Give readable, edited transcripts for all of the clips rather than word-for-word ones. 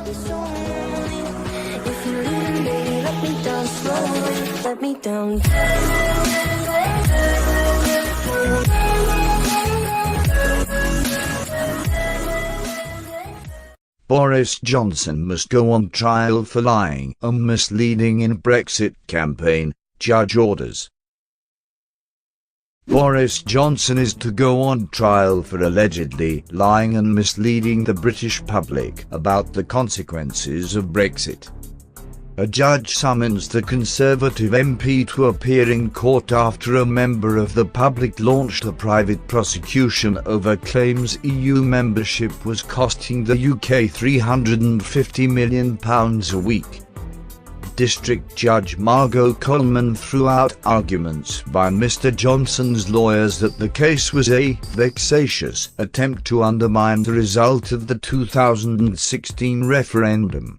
If you're leaving, baby, let me down slowly. Let me down. Boris Johnson must go on trial for lying and misleading in Brexit campaign, judge orders. Boris Johnson is to go on trial for allegedly lying and misleading the British public about the consequences of Brexit. A judge summons the Conservative MP to appear in court after a member of the public launched a private prosecution over claims EU membership was costing the UK £350 million a week. District Judge Margot Coleman threw out arguments by Mr. Johnson's lawyers that the case was a vexatious attempt to undermine the result of the 2016 referendum.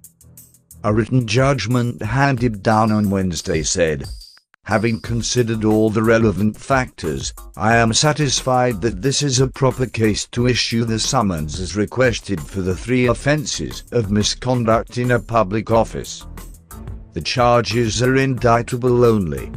A written judgment handed down on Wednesday said, "Having considered all the relevant factors, I am satisfied that this is a proper case to issue the summons as requested for the 3 offences of misconduct in a public office. The charges are indictable only.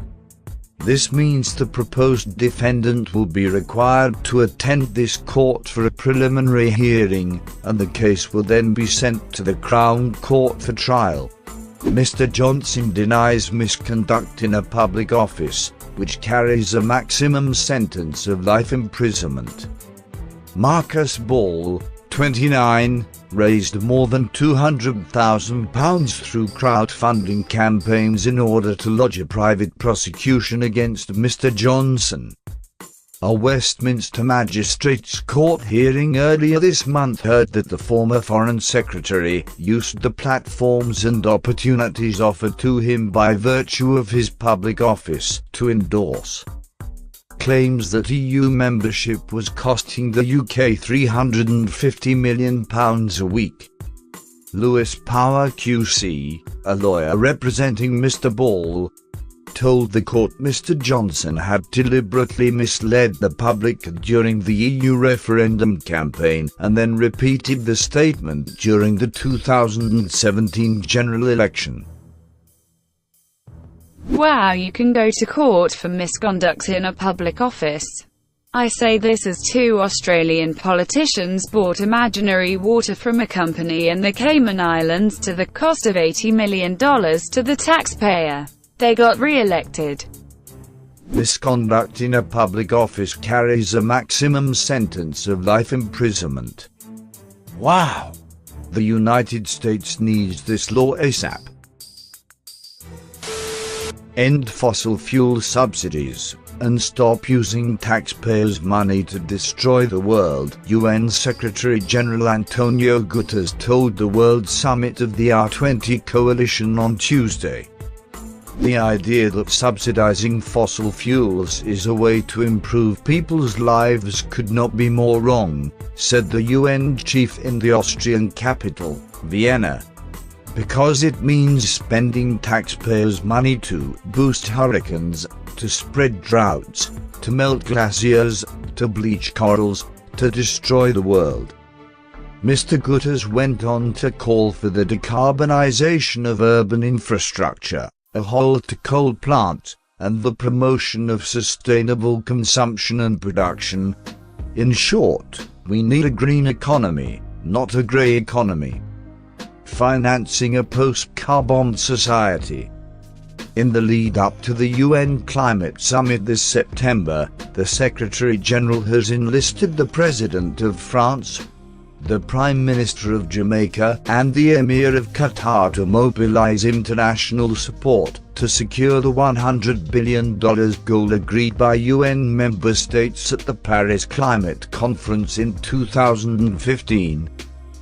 This means the proposed defendant will be required to attend this court for a preliminary hearing, and the case will then be sent to the Crown Court for trial." Mr. Johnson denies misconduct in a public office, which carries a maximum sentence of life imprisonment. Marcus Ball, 29, raised more than £200,000 through crowdfunding campaigns in order to lodge a private prosecution against Mr. Johnson. A Westminster Magistrates' Court hearing earlier this month heard that the former Foreign Secretary used the platforms and opportunities offered to him by virtue of his public office to endorse claims that EU membership was costing the UK £350 million a week. Lewis Power QC, a lawyer representing Mr. Ball, told the court Mr. Johnson had deliberately misled the public during the EU referendum campaign and then repeated the statement during the 2017 general election. Wow, you can go to court for misconduct in a public office. I say this as 2 Australian politicians bought imaginary water from a company in the Cayman Islands to the cost of $80 million to the taxpayer. They got re-elected. Misconduct in a public office carries a maximum sentence of life imprisonment. Wow! The United States needs this law ASAP. End fossil fuel subsidies, and stop using taxpayers' money to destroy the world, UN Secretary-General Antonio Guterres told the World Summit of the R20 coalition on Tuesday. The idea that subsidizing fossil fuels is a way to improve people's lives could not be more wrong, said the UN chief in the Austrian capital, Vienna. Because it means spending taxpayers' money to boost hurricanes, to spread droughts, to melt glaciers, to bleach corals, to destroy the world. Mr. Guterres went on to call for the decarbonization of urban infrastructure, a halt to coal plants, and the promotion of sustainable consumption and production. In short, we need a green economy, not a grey economy. Financing a post-carbon society. In the lead-up to the UN Climate Summit this September, the Secretary-General has enlisted the President of France, the Prime Minister of Jamaica, and the Emir of Qatar to mobilize international support to secure the $100 billion goal agreed by UN member states at the Paris Climate Conference in 2015.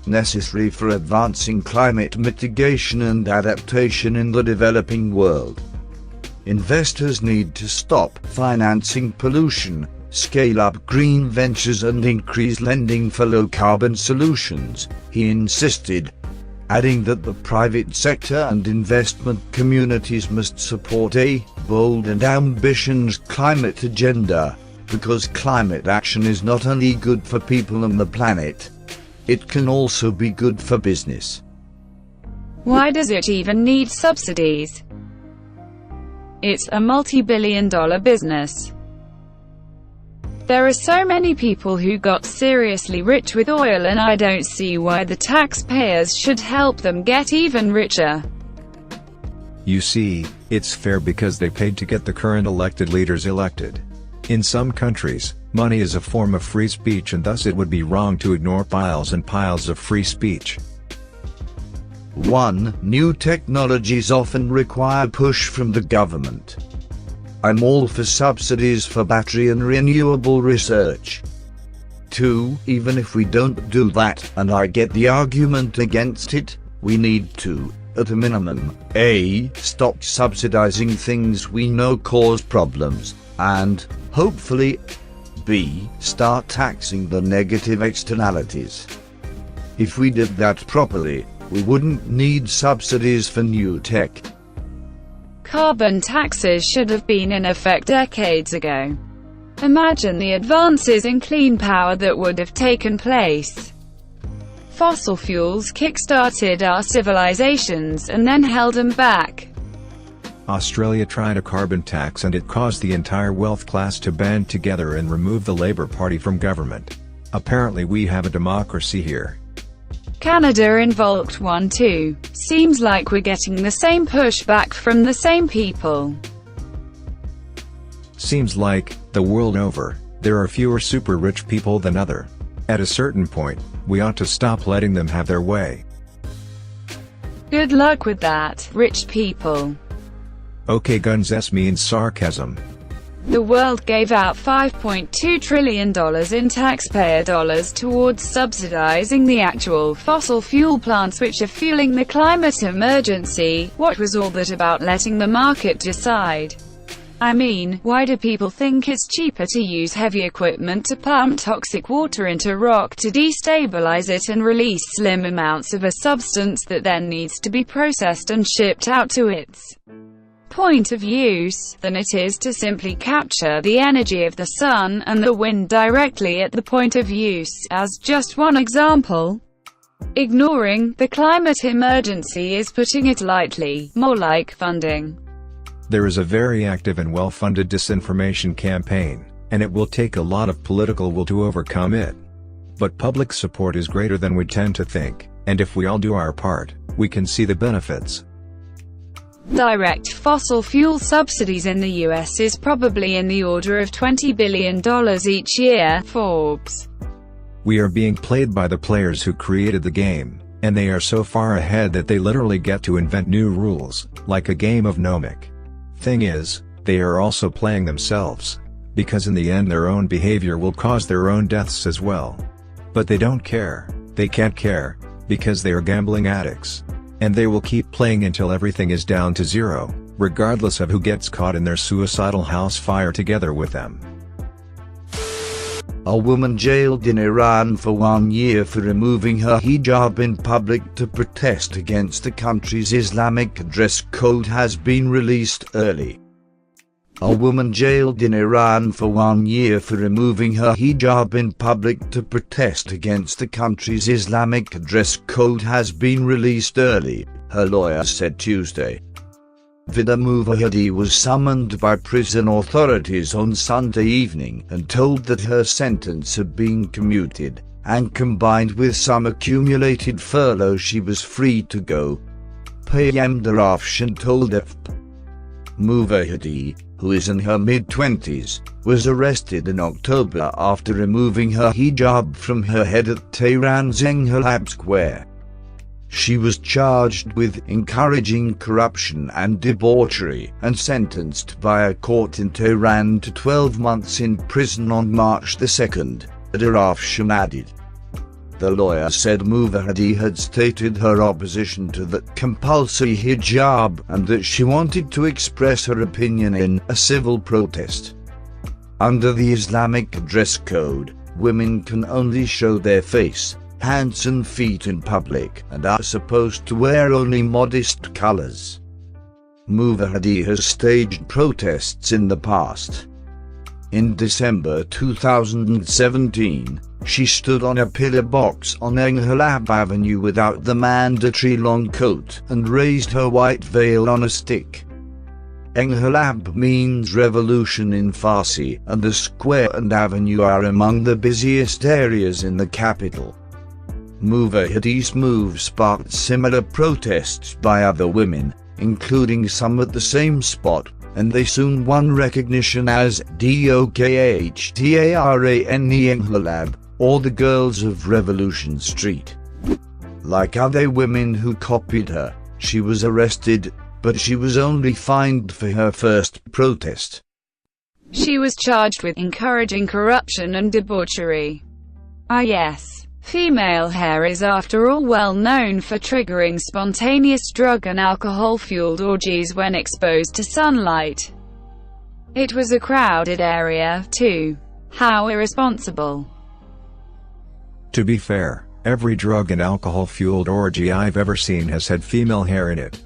Necessary for advancing climate mitigation and adaptation in the developing world. Investors need to stop financing pollution, scale up green ventures and increase lending for low-carbon solutions, he insisted, adding that the private sector and investment communities must support a bold and ambitious climate agenda, because climate action is not only good for people and the planet, it can also be good for business. Why does it even need subsidies? It's a multi-billion-dollar business. There are so many people who got seriously rich with oil, and I don't see why the taxpayers should help them get even richer. You see, it's fair because they paid to get the current elected leaders elected. In some countries, money is a form of free speech, and thus it would be wrong to ignore piles and piles of free speech. 1. New technologies often require push from the government. I'm all for subsidies for battery and renewable research. 2. Even if we don't do that, and I get the argument against it, we need to, at a minimum, A. Stop subsidizing things we know cause problems, and, hopefully, B. Start taxing the negative externalities. If we did that properly, we wouldn't need subsidies for new tech. Carbon taxes should have been in effect decades ago. Imagine the advances in clean power that would have taken place. Fossil fuels kick-started our civilizations and then held them back. Australia tried a carbon tax and it caused the entire wealth class to band together and remove the Labour Party from government. Apparently we have a democracy here. Canada invoked one too. Seems like we're getting the same pushback from the same people. Seems like, the world over, there are fewer super rich people than other. At a certain point, we ought to stop letting them have their way. Good luck with that, rich people. Okay, guns s means sarcasm. The world gave out $5.2 trillion in taxpayer dollars towards subsidizing the actual fossil fuel plants which are fueling the climate emergency. What was all that about letting the market decide? I mean, why do people think it's cheaper to use heavy equipment to pump toxic water into rock to destabilize it and release slim amounts of a substance that then needs to be processed and shipped out to its point of use, than it is to simply capture the energy of the sun and the wind directly at the point of use, as just one example? Ignoring the climate emergency is, putting it lightly, more like funding. There is a very active and well-funded disinformation campaign, and it will take a lot of political will to overcome it. But public support is greater than we tend to think, and if we all do our part, we can see the benefits. Direct fossil fuel subsidies in the US is probably in the order of $20 billion each year, Forbes. We are being played by the players who created the game, and they are so far ahead that they literally get to invent new rules, like a game of Gnomic. Thing is, they are also playing themselves, because in the end their own behavior will cause their own deaths as well. But they don't care, they can't care, because they are gambling addicts. And they will keep playing until everything is down to zero, regardless of who gets caught in their suicidal house fire together with them. A woman jailed in Iran for 1 year for removing her hijab in public to protest against the country's Islamic dress code has been released early. A woman jailed in Iran for 1 year for removing her hijab in public to protest against the country's Islamic dress code has been released early, her lawyer said Tuesday. Vida Mujahidi was summoned by prison authorities on Sunday evening and told that her sentence had been commuted, and combined with some accumulated furlough she was free to go. Payam Darafshan told AFP. Mujahidi, who is in her mid-20s, was arrested in October after removing her hijab from her head at Tehran's Engelab Square. She was charged with encouraging corruption and debauchery and sentenced by a court in Tehran to 12 months in prison on March 2, Darafshan added. The lawyer said Mujahidi had stated her opposition to the compulsory hijab and that she wanted to express her opinion in a civil protest. Under the Islamic dress code, women can only show their face, hands and feet in public and are supposed to wear only modest colors. Mujahidi has staged protests in the past. In December 2017, She stood on a pillar box on Hijab Avenue without the mandatory long coat and raised her white veil on a stick. Hijab means revolution in Farsi, and the square and avenue are among the busiest areas in the capital. Hadith's move sparked similar protests by other women, including some at the same spot, and they soon won recognition as Dokhtaren Hijab, or the Girls of Revolution Street. Like other women who copied her, she was arrested, but she was only fined for her first protest. She was charged with encouraging corruption and debauchery. Ah yes, female hair is after all well known for triggering spontaneous drug and alcohol-fueled orgies when exposed to sunlight. It was a crowded area, too. How irresponsible. To be fair, every drug and alcohol-fueled orgy I've ever seen has had female hair in it.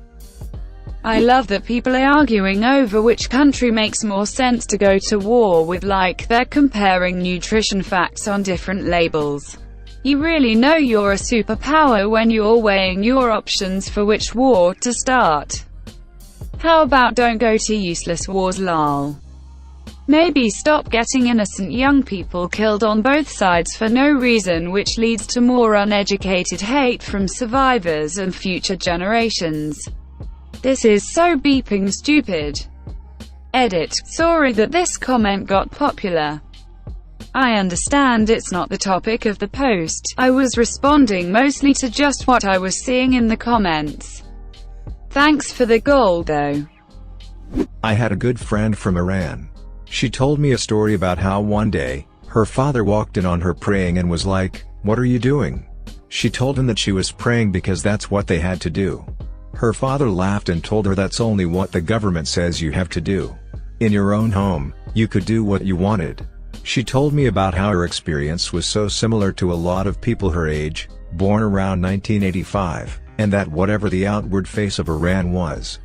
I love that people are arguing over which country makes more sense to go to war with, like they're comparing nutrition facts on different labels. You really know you're a superpower when you're weighing your options for which war to start. How about don't go to useless wars, lol. Maybe stop getting innocent young people killed on both sides for no reason, which leads to more uneducated hate from survivors and future generations. This is so beeping stupid. Edit. Sorry that this comment got popular. I understand it's not the topic of the post. I was responding mostly to just what I was seeing in the comments. Thanks for the gold though. I had a good friend from Iran. She told me a story about how one day, her father walked in on her praying and was like, "What are you doing?" She told him that she was praying because that's what they had to do. Her father laughed and told her that's only what the government says you have to do. In your own home, you could do what you wanted. She told me about how her experience was so similar to a lot of people her age, born around 1985, and that whatever the outward face of Iran was,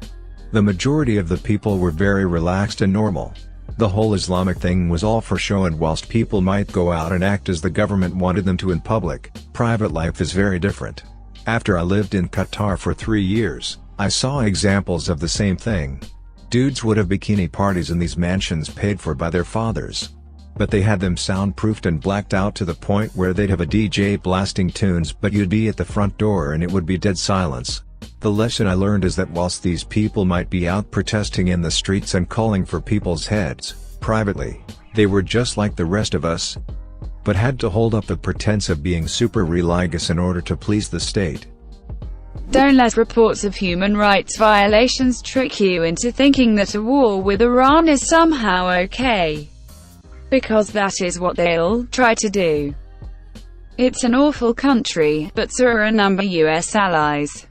the majority of the people were very relaxed and normal. The whole Islamic thing was all for show, and whilst people might go out and act as the government wanted them to in public, private life is very different. After I lived in Qatar for 3 years, I saw examples of the same thing. Dudes would have bikini parties in these mansions paid for by their fathers. But they had them soundproofed and blacked out to the point where they'd have a DJ blasting tunes, but you'd be at the front door and it would be dead silence. The lesson I learned is that whilst these people might be out protesting in the streets and calling for people's heads, privately, they were just like the rest of us, but had to hold up the pretense of being super religious in order to please the state. Don't let reports of human rights violations trick you into thinking that a war with Iran is somehow okay. Because that is what they'll try to do. It's an awful country, but so are a number of US allies.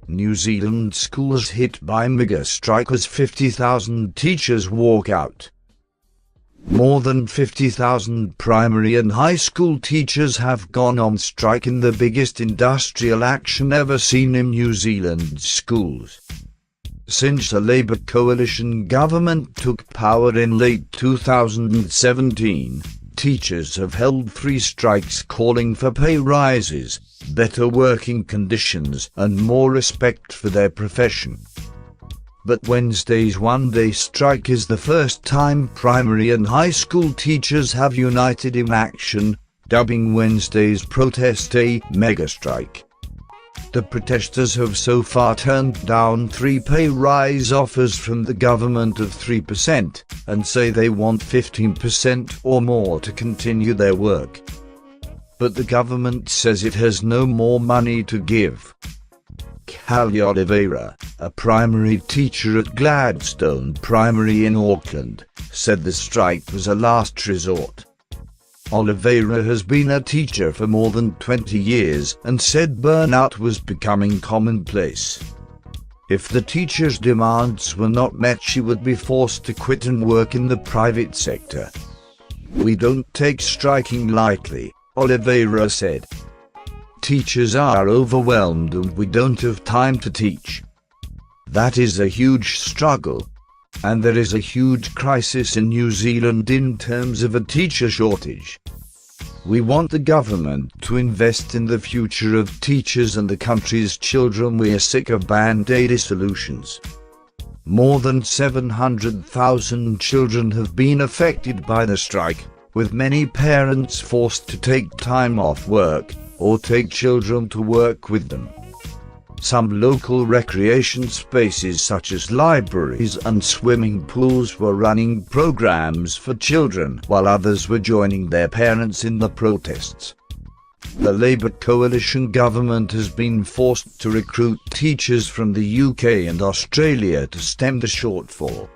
New Zealand schools hit by mega strike as 50,000 teachers walk out. More than 50,000 primary and high school teachers have gone on strike in the biggest industrial action ever seen in New Zealand schools. Since the Labour coalition government took power in late 2017, teachers have held 3 strikes calling for pay rises, better working conditions, and more respect for their profession. But Wednesday's one-day strike is the first time primary and high school teachers have united in action, dubbing Wednesday's protest a mega-strike. The protesters have so far turned down 3 pay rise offers from the government of 3%, and say they want 15% or more to continue their work. But the government says it has no more money to give. Callie Oliveira, a primary teacher at Gladstone Primary in Auckland, said the strike was a last resort. Oliveira has been a teacher for more than 20 years and said burnout was becoming commonplace. If the teacher's demands were not met, she would be forced to quit and work in the private sector. "We don't take striking lightly," Oliveira said. "Teachers are overwhelmed and we don't have time to teach. That is a huge struggle. and there is a huge crisis in New Zealand in terms of a teacher shortage. We want the government to invest in the future of teachers and the country's children. We are sick of band-aid solutions. More than 700,000 children have been affected by the strike, with many parents forced to take time off work or take children to work with them. Some local recreation spaces such as libraries and swimming pools were running programs for children, while others were joining their parents in the protests. The Labour coalition government has been forced to recruit teachers from the UK and Australia to stem the shortfall.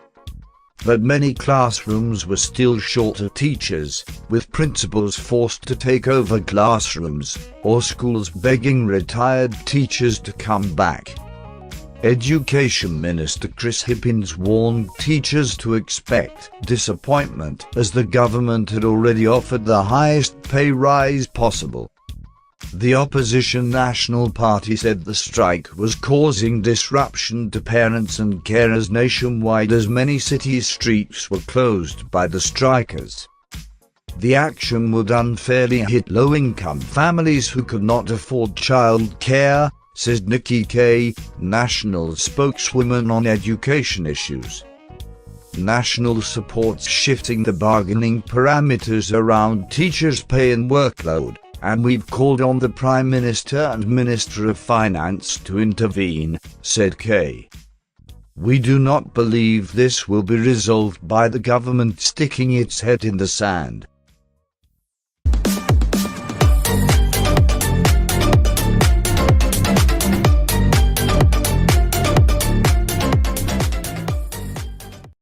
But many classrooms were still short of teachers, with principals forced to take over classrooms, or schools begging retired teachers to come back. Education Minister Chris Hippins warned teachers to expect disappointment, as the government had already offered the highest pay rise possible. The opposition National Party said the strike was causing disruption to parents and carers nationwide, as many city streets were closed by the strikers. The action would unfairly hit low-income families who could not afford child care, says Nikki Kay, national spokeswoman on education issues. National supports shifting the bargaining parameters around teachers' pay and workload, and we've called on the Prime Minister and Minister of Finance to intervene, said Kay. We do not believe this will be resolved by the government sticking its head in the sand.